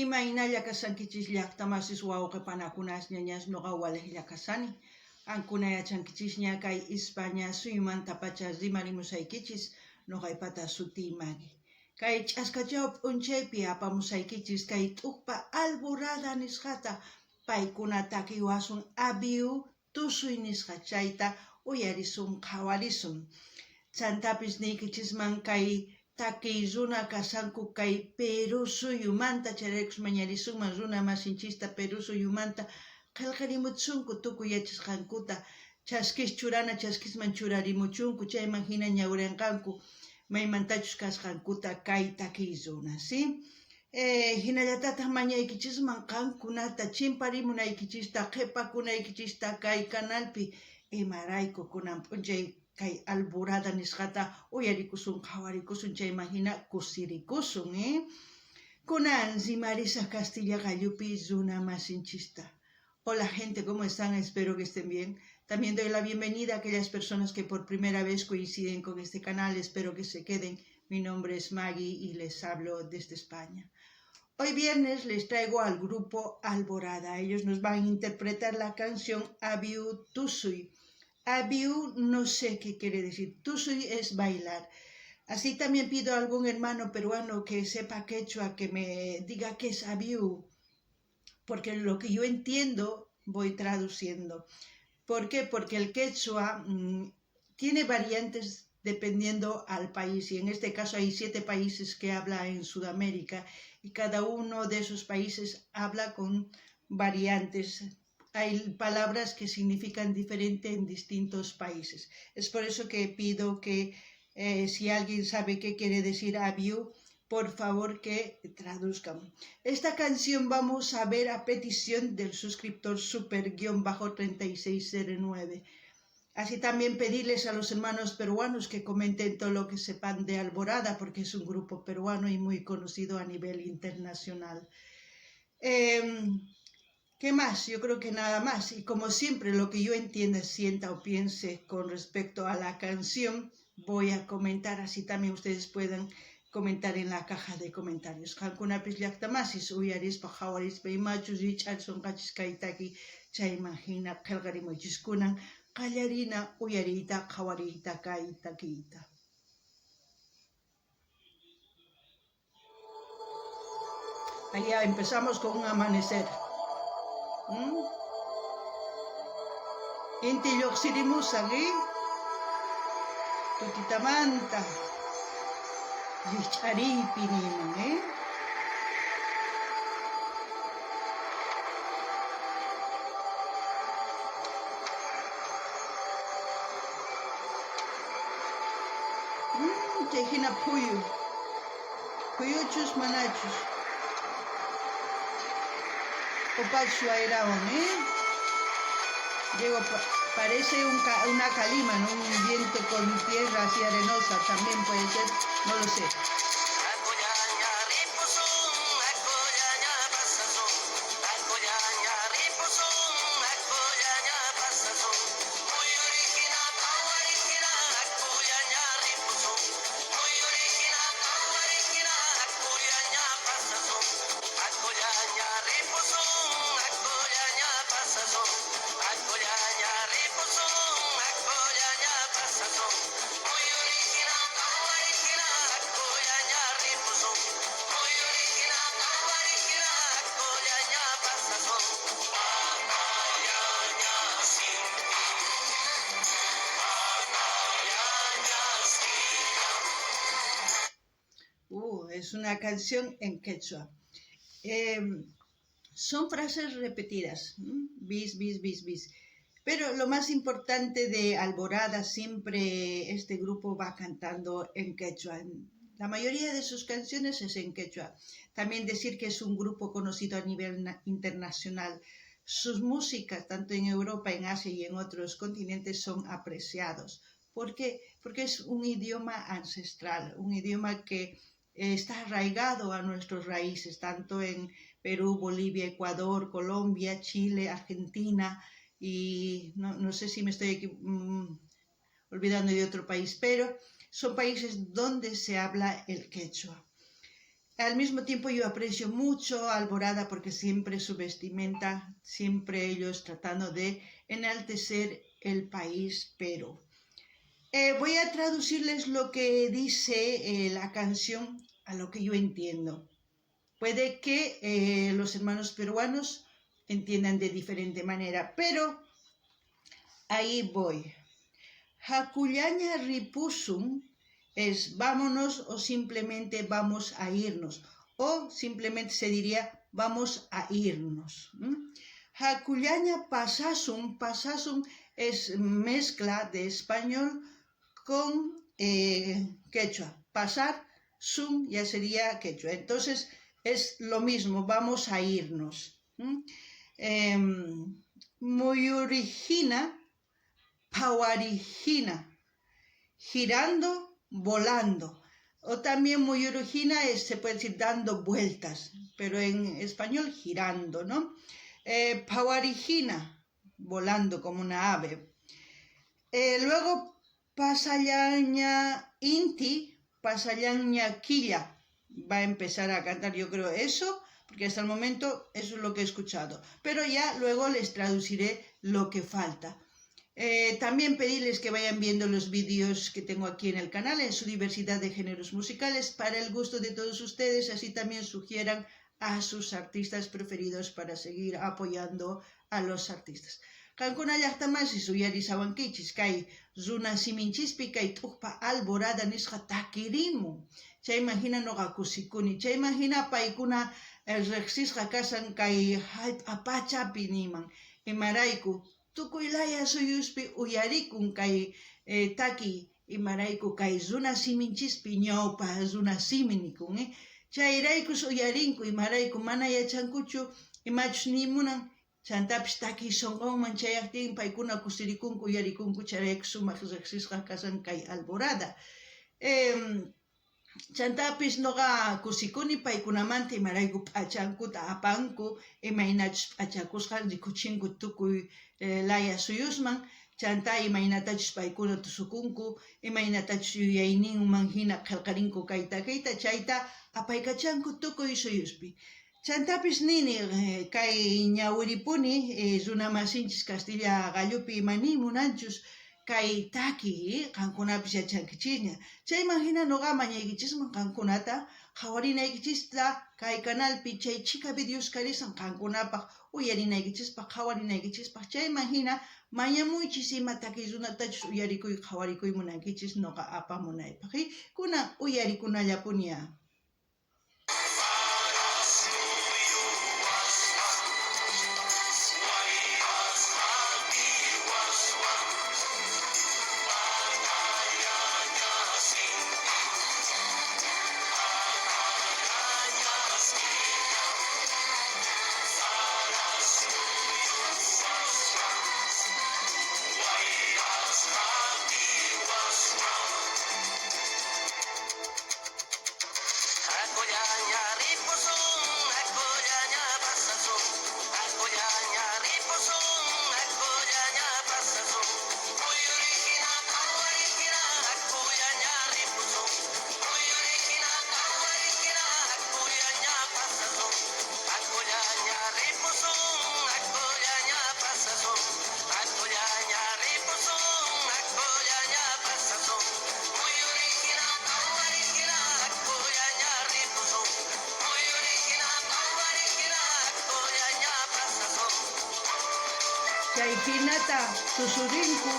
Imaynalla kasankichis llaqtamasis wawqipanakunas ñañas nuqa waliqlla kasani. Ankuna yachankichis ña kay España suymanta pacha rimarimusaykichis nuqaypata sutiymaki. Kay ch'askachaw p'unchaypi apamusaykichis kay t'uqpa alborada nisqata paykuna takiwasun abiu tusuy nisqa chayta uyarisun qhawarisun. Chantapis niykichisman kay takiy runa kasanku kay Perú suyumanta chayraykus mañarisunman runa masinchista Perú suyumanta qillqarimuchunku tukuy yachasqankuta chaskis churana chaskisman churarimuchunku chayman hina ñawrinqanku maymantachus kasqankuta kay takiy runa, ¿sí? Hinallatataq mañaykichisman qankunata chimparimunaykichista qhipakunaykichista kay kanalpi imarayku kunan p'unchay kay alborada nisqata uyarikusun qhawarikusun chayman hina kusirikusun, Kunan rimarisaq Castilla Gallupi runa masinchista. Hola gente, ¿cómo están? Espero que estén bien. También doy la bienvenida a aquellas personas que por primera vez coinciden con este canal. Espero que se queden. Mi nombre es Maggie y les hablo desde España. Hoy viernes les traigo al grupo Alborada. Ellos nos van a interpretar la canción Abiu Tusuy. Abiu no sé qué quiere decir. Tusuy es bailar. Así también pido a algún hermano peruano que sepa quechua que me diga qué es abiu, porque lo que yo entiendo voy traduciendo. ¿Por qué? Porque el quechua tiene variantes dependiendo al país, y en este caso hay 7 países que habla en Sudamérica, y cada uno de esos países habla con variantes. Hay palabras que significan diferente en distintos países. Es por eso que pido que si alguien sabe qué quiere decir abiu, por favor que traduzcan. Esta canción vamos a ver a petición del suscriptor super-3609. Así también pedirles a los hermanos peruanos que comenten todo lo que sepan de Alborada, porque es un grupo peruano y muy conocido a nivel internacional. ¿Qué más? Yo creo que nada más. Y como siempre, lo que yo entienda, sienta o piense con respecto a la canción, voy a comentar, así también ustedes puedan comentar en la caja de comentarios. Hankunapis llaqtamasis uyarispa hawarispa imachus richarson qachisqaytaki chaymahina qillqarimuchis kunan qallarina uyariyta hawariyta kay takiyta. Allá empezamos con un amanecer. Inti lluqsirimusan, tutitamanta rich'ariypi niman, chay hina phuyuchus manachus opachu ayrawan, Digo, parece una calima, ¿no? Un viento con tierra así arenosa, también puede ser, no lo sé. Es una canción en quechua. Son frases repetidas, bis, bis, bis, bis. Pero lo más importante de Alborada, siempre este grupo va cantando en quechua. La mayoría de sus canciones es en quechua. También decir que es un grupo conocido a nivel internacional. Sus músicas, tanto en Europa, en Asia y en otros continentes, son apreciados. ¿Por qué? Porque es un idioma ancestral, un idioma que está arraigado a nuestras raíces, tanto en Perú, Bolivia, Ecuador, Colombia, Chile, Argentina, y no sé si me estoy olvidando de otro país, pero son países donde se habla el quechua. Al mismo tiempo yo aprecio mucho a Alborada porque siempre su vestimenta, siempre ellos tratando de enaltecer el país, pero voy a traducirles lo que dice la canción a lo que yo entiendo. Puede que los hermanos peruanos entiendan de diferente manera, pero ahí voy. Hakullaña ripusum es vámonos o simplemente vamos a irnos. O simplemente se diría vamos a irnos. Hakullaña pasasum, pasasum es mezcla de español con quechua. Pasar, sum ya sería quechua. Entonces es lo mismo, vamos a irnos. Muyurigina, pawarigina, girando, volando. O también muyurigina se puede decir dando vueltas, pero en español girando, ¿no? Pawarigina, volando como una ave. Luego pasallaña inti, pasallaña quilla. Va a empezar a cantar, yo creo, eso, porque hasta el momento eso es lo que he escuchado. Pero ya luego les traduciré lo que falta. También pedirles que vayan viendo los vídeos que tengo aquí en el canal en su diversidad de géneros musicales para el gusto de todos ustedes, así también sugieran a sus artistas preferidos para seguir apoyando a los artistas. Kankuna llaqtamasi suyarisawankichis kay runa siminchispi kay t'uqpa Alborada nisqa takirimun. Chaymahina noqa kusikuni, chaymahina paykuna riqsisqa kasan kay apachapi niman imarayku tukuylaya suyuspi uyarikun kay taki imarayku kay runa siminchispi ñawpa runa simi nikun. Chayraykus uyarinku imarayku mana yachankuchu imachus nimunan chantapis taki sonqonman chayaptin paykuna kusirikunku uyarikunku charayku sumaq riqsisqa kasan kay Alborada. Chantapis noqa kusikuni paykunamanta imarayku p'achankuta apanku imaynachus p'achakusqan rikuchinku tukuy laya suyusman chanta imaynatachus paykuna tusukunku imaynatachus yuyayninman hina qillqarinku kay takiyta chayta apaykachanku tukuy suyuspi. Chantapis nini kay ñawiripuni runa masinchis Castilla gallupi imani munanchus kay taki qankunapis yachankichisña. Chaymahina noqa mañaykichisman qankunata qhawarinaykichista kay canalpi chay chika videos karisan qankunapaq uyarinaykichispaq qhawarinaykichispaq chaymahina mañamuychis ima taki runatachus uyarikuy qhawarikuy munankichis noqa apamunaypaq. Kunan uyarikunallapuña. Chayhinata tusurinku,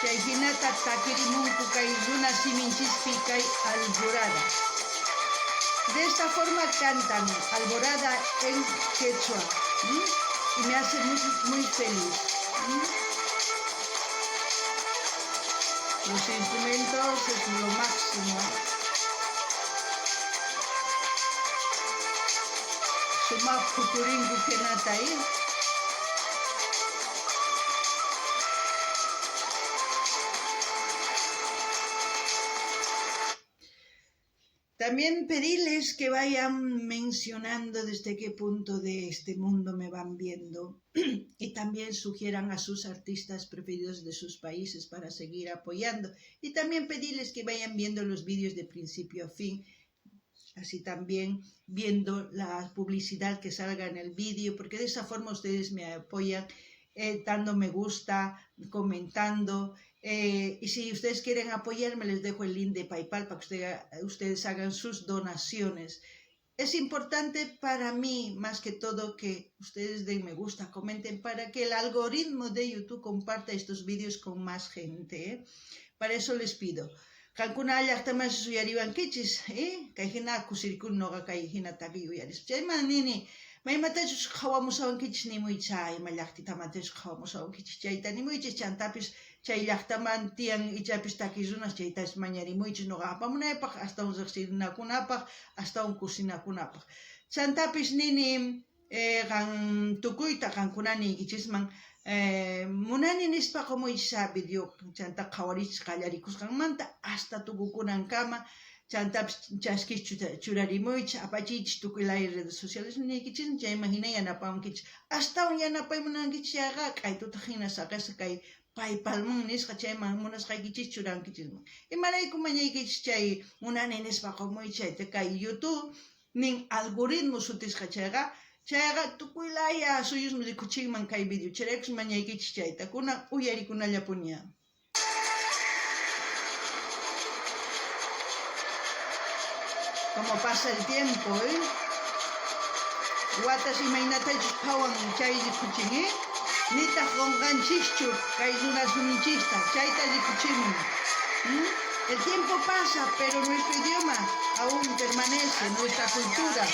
chayhinata takirimunku kay runa siminchispi kay Alborada. De esta forma cantan Alborada en quechua y me hace muy feliz. Los instrumentos es lo máximo. Suma futurinku kenata ahí. También pedirles que vayan mencionando desde qué punto de este mundo me van viendo y también sugieran a sus artistas preferidos de sus países para seguir apoyando. Y también pedirles que vayan viendo los vídeos de principio a fin. así también viendo la publicidad que salga en el vídeo, porque de esa forma ustedes me apoyan dando me gusta, comentando. Y si ustedes quieren apoyarme, les dejo el link de PayPal para que ustedes hagan sus donaciones. Es importante para mí, más que todo, que ustedes den me gusta, comenten, para que el algoritmo de YouTube comparta estos vídeos con más gente. Para eso les pido. Kankuna llaqtaman suyariwan kichis, kayhina kusirkun noqa kayhina tabi uyaris. Chayman nini, maymatachus hawamusawankichis nimuycha, ima llaqtitamatachus hawamusawankichis chayta nimuychis chantapis chay llaqtaman tiyan ichapis takirunas chaytas mañarimuychis noqa apamunaypaq, hasta un riqsinakunapaq, hasta un kusinakunapaq. Chantapis nini qan tukuyta qankunani ichisman munani nispa qumuysha video chanta qhawarich qallarikushqanmanta hasta tukukunankama chantapis chaskis churarimuycha apachiychis tukuylay redes sociales nikichis chayman hina yanapawankichis hasta un yanapaymunankichis yaqa k'aytuta hina saqasa kay PayPalman nisqa chayman munasqaykichis churankichisman imarayku mañaykichis chay munani nispa qumuychayta kay YouTube nin algoritmo sutisqa chayqa tukuylaya suyusmi rikuchinman kay video chayrakus mañaykichis chayta kuna uyarikunallapuña. Como pasa el tiempo, watas imaynatachus phawan chay rikuchin, nita qonqanchischu kay runasunichista chayta rikuchinman. El tiempo pasa, pero nuestro idioma aún permanece, nuestra cultura.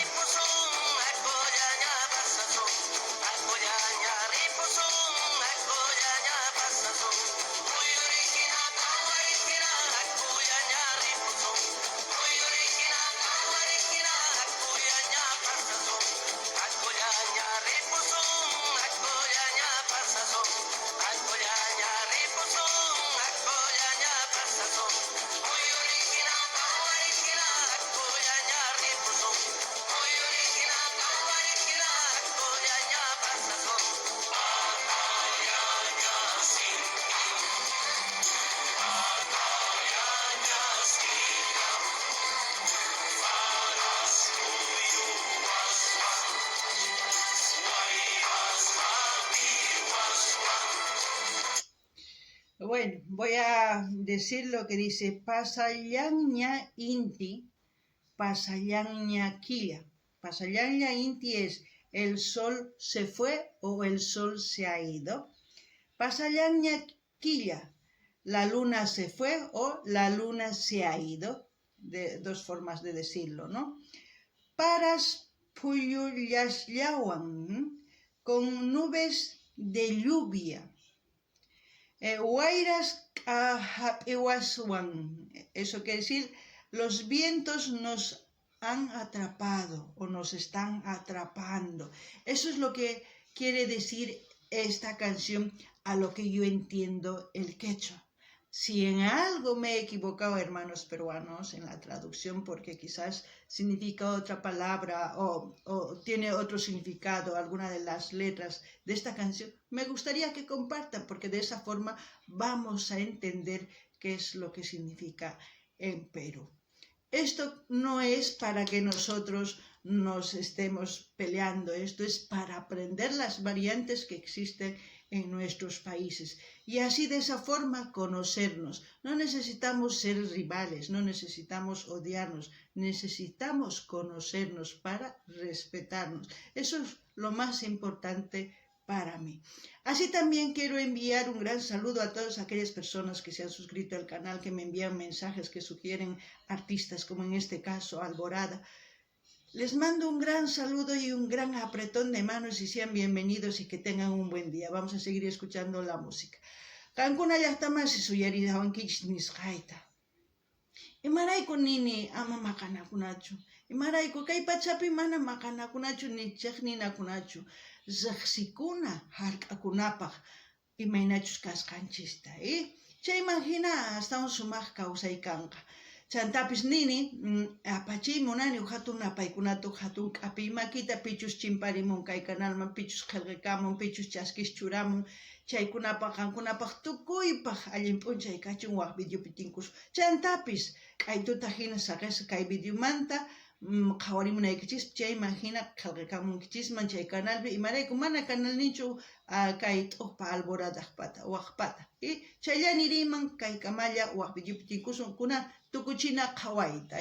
Bueno, voy a decir lo que dice Pasallaña Inti, Pasallaña Quilla. Pasallaña Inti es el sol se fue o el sol se ha ido. Pasallaña Quilla, la luna se fue o la luna se ha ido. De dos formas de decirlo, ¿no? Paras puyullaslawan, con nubes de lluvia. Huayras Hapiwaswan, eso quiere decir, los vientos nos han atrapado o nos están atrapando. Eso es lo que quiere decir esta canción, a lo que yo entiendo el quechua. Si en algo me he equivocado, hermanos peruanos, en la traducción, porque quizás significa otra palabra o tiene otro significado, alguna de las letras de esta canción, me gustaría que compartan, porque de esa forma vamos a entender qué es lo que significa en Perú. Esto no es para que nosotros nos estemos peleando, esto es para aprender las variantes que existen en nuestros países y así de esa forma conocernos. No necesitamos ser rivales, no necesitamos odiarnos, necesitamos conocernos para respetarnos. Eso es lo más importante para mí. Así también quiero enviar un gran saludo a todas aquellas personas que se han suscrito al canal, que me envían mensajes, que sugieren artistas, como en este caso Alborada. Les mando un gran saludo y un gran apretón de manos y sean bienvenidos y que tengan un buen día. Vamos a seguir escuchando la música. Kankuna llaqtamansi suyaridawankichis nisqayta. Imarayku nini ama maqanakunachu. Imarayku kay pachapi mana maqanakunachu ni chiqninakunachu. Riqsikuna hark'akunapaq imaynachus kasqanchista. Chayman hina hasta un sumaq kawsaykanqa. Chantapis nini apachiy munani hatun apaykunatu hatun k'apiy makita pichus chimparimun kay kanalman, pichus qillqikamun, pichus chaskis churamun, chaykunapaq qankunapaq tukuypaq allin p'unchay kachun waq videopi tinkus. Chantapis k'aytuta hina saqesa kay videomanta qhawarimunaykichis chaymahina qillqikamunkichisman chay canalpi imarayku mana canal ninchu kay t'uqpa alboradaqpata waqpata y chaylla niriman kay kamalla waqpi lliptinkusun kuna tukuchina qhawayta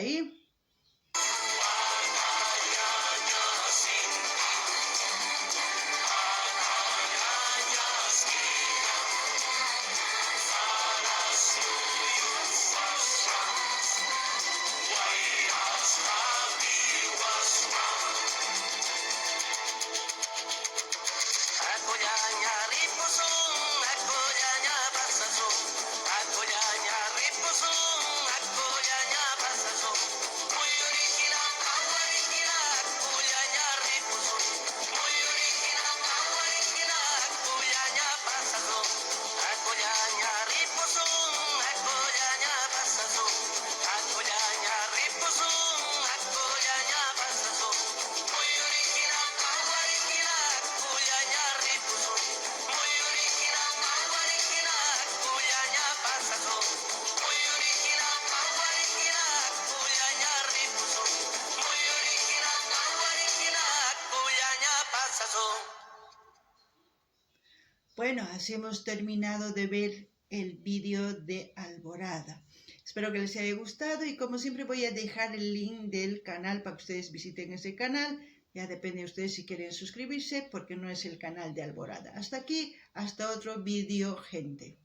Bueno, así hemos terminado de ver el vídeo de Alborada. Espero que les haya gustado y como siempre voy a dejar el link del canal para que ustedes visiten ese canal. Ya depende de ustedes si quieren suscribirse porque no es el canal de Alborada. Hasta aquí, hasta otro vídeo, gente.